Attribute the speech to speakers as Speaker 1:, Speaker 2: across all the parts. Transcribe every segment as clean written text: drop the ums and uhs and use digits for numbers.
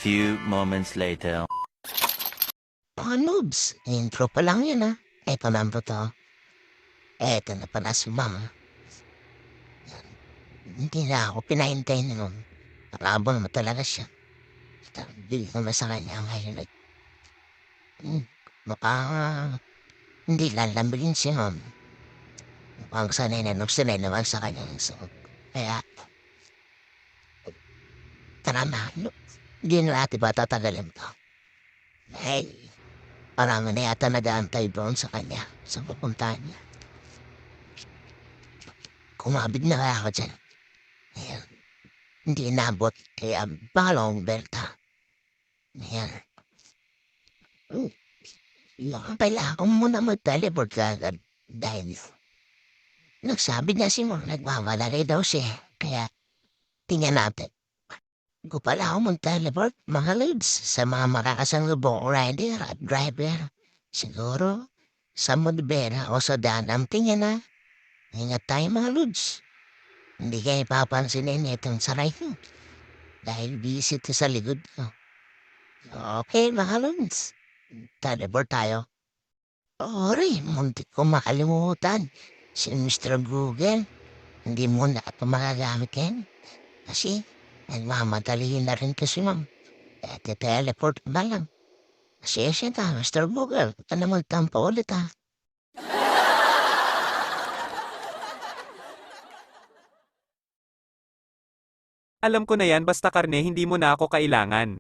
Speaker 1: few moments later.
Speaker 2: Mga noobs, intro pa lang yun Eto na ang totoo. Eto na pala si mama. Hindi na ako pinahintay nun. Malabo naman talaga siya. Bili naman sa kanya ngayon. Hmm, mukhang hindi lalambingin siya nun. Mukhang sanay naman sa kanyang suot. Kaya, tara na. Hindi na natin ba tatagalin to? Hey, parang na yata nag-aantay doon sa kanya. Sa pupuntahan niya. Kumabig na kaya ako dyan. Ayan. Hindi inabot kaya balong belta. Ayan. Kailangan ko muna mag-teleport agad dahil nagsabi niya si Mom nagmamalagay daw siya. Kaya tingnan natin. Ko pala ako mag-teleport mga lods sa mga makakasalubong rider at driver. Siguro sa Modbera o sa Danam tingnan na. Ingat tayo mga lods. Hindi kayo papansinin itong saray ko. Dahil busy ito sa likod ko. Okay mga lods. Teleport tayo. Ori, muntik ko makalimutan. Si Mr. Google, hindi mo na ito magagamit yan. Kasi, nagmamadali na rin kasi ma'am. Teleport ba lang? Kasi siya Mr. Google. Ito na magtampo ulit
Speaker 3: Alam ko na yan basta karne hindi mo na ako kailangan.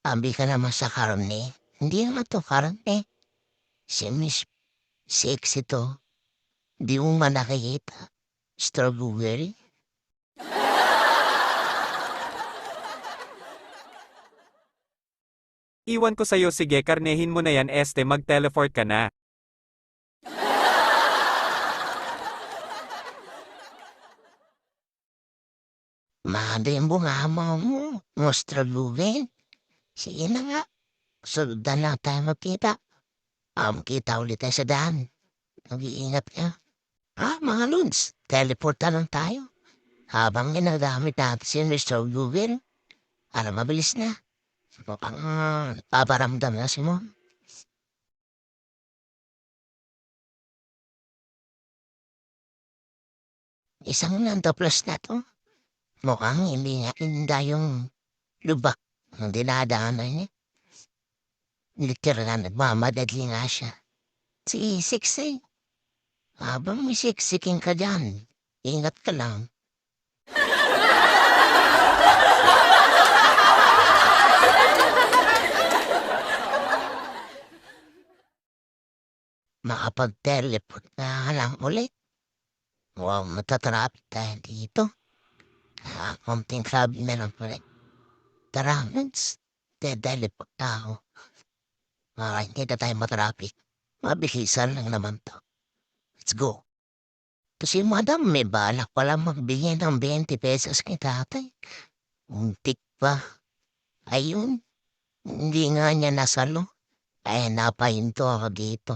Speaker 2: Ambi ka naman sa karne. Hindi naman to karne. Si Miss Sexy to. Di mo man nakikita. Mr. Google.
Speaker 3: Iwan ko sa'yo sige karnehin mo na yan mag-teleport ka na.
Speaker 2: Madem nga mo, Mr. Google. Sige na nga. Sundan lang tayo magkita. Kita ulit tayo sa daan. Mag-iingat ka. Mga lods, teleporta lang tayo. Habang ginagamit natin si Mr. Google, mabilis na. Mukhang paparamdam na si Mom. Isang nandoplas na to. Mukhang hindi nga inda yung lubak ng dinadaanan niya. Literal na nagmamadali nga siya. Si Sixty, habang may siksiking ka dyan, ingat ka lang. Makapag-teleport na lang ulit. Wow, matatrapit tayo dito. Konting sabi na lang ulit. Tara, Vince. Teleport na ako. Hindi na tayo matrapik. Mabilisan lang naman to. Let's go. Kasi madam, may balak pala magbigay ng 20 pesos kay tatay. Untik pa. Ayun, hindi nga niya nasalo. Kaya napahinto ako dito.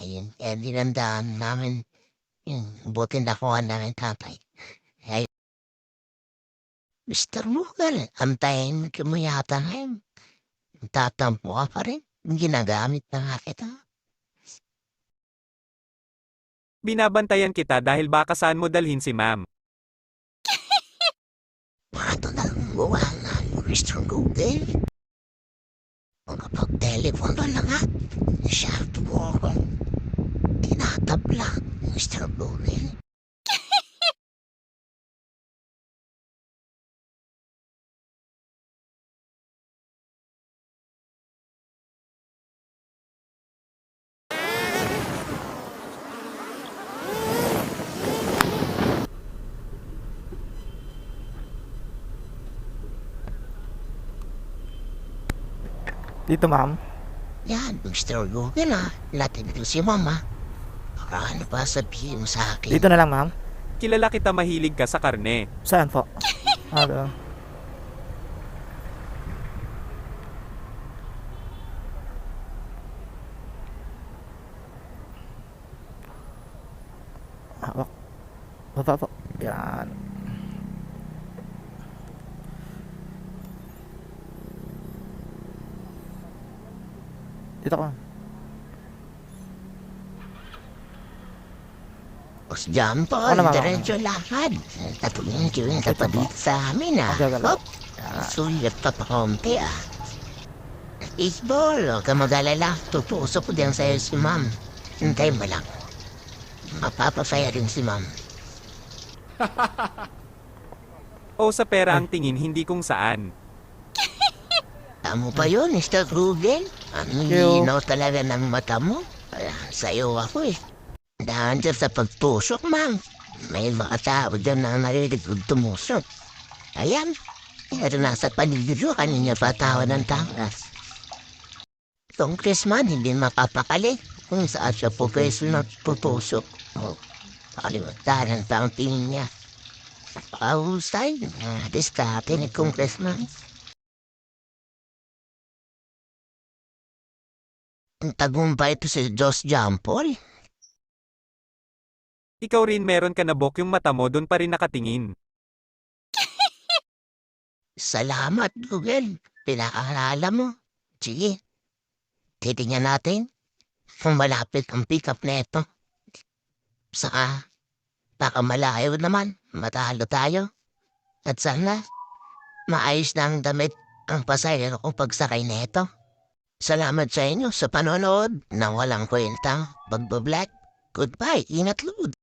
Speaker 2: Ayun, kaya dinandaan namin yung buti nakuha namin tatay. Ay, Mr. Mughal, antayin mo yata ngayon. Tatampo ka pa rin. Ginagamit na nga kita.
Speaker 3: Binabantayan kita dahil baka saan mo dalhin si ma'am.
Speaker 2: Pato na gumawa nga yung Mr. Google. Makapag-telephone na lang siya po ako. Tinatabla, Mr. Google.
Speaker 4: Dito, ma'am.
Speaker 2: Yan, Mr. Google Latin ito si Mama. Ano pa sabihin mo sa akin?
Speaker 4: Dito na lang, ma'am.
Speaker 3: Kilala kita mahilig ka sa karne.
Speaker 4: Saan po? Ano? Hawak. Papa. Yan. Dito ka.
Speaker 2: Boss Jumper,
Speaker 4: Ano, ma'am?
Speaker 2: diretso lakad. Tatulungin ko yung kapatid sa amin
Speaker 4: Okay, galaw.
Speaker 2: Hop, sulit pa pa konti Isbol, huwag ka mag-alala. Tutusok ko din sa'yo si ma'am. Hintay mo lang. Mapapasaya rin si ma'am.
Speaker 3: O sa pera ang tingin hindi kung saan.
Speaker 2: Tamo pa yun, Mr. Ruben. Ang
Speaker 4: Yo.
Speaker 2: linaw talaga ng mata mo. Kaya sa'yo ako Dahan dyan sa pagtusok, ma'am. May mga tao dyan na narinig kong tumusok. Ayan. Pero nasa paligid ko kanina patawa ng tangkas. Congressman hindi mapapakali kung saan siya professional putusok. O, kalimutan pa ang tingin niya. Pakahusay, diskarte ni Congressman. Ang tagumpay ito si Joss Jampol.
Speaker 3: Ikaw rin meron ka na bok yung mata mo doon pa rin nakatingin.
Speaker 2: Salamat, Google. Pinakaalala mo. Sige. Titingnan natin kung malapit ang pick-up na ito. Saka, baka malayo naman. Matalo tayo. At sana, maayos na ang damit ang pasahero kung pagsakay na ito. Salamat sa inyo sa panonood ng walang kwentang pagbablog. Goodbye. Ingat, Lud.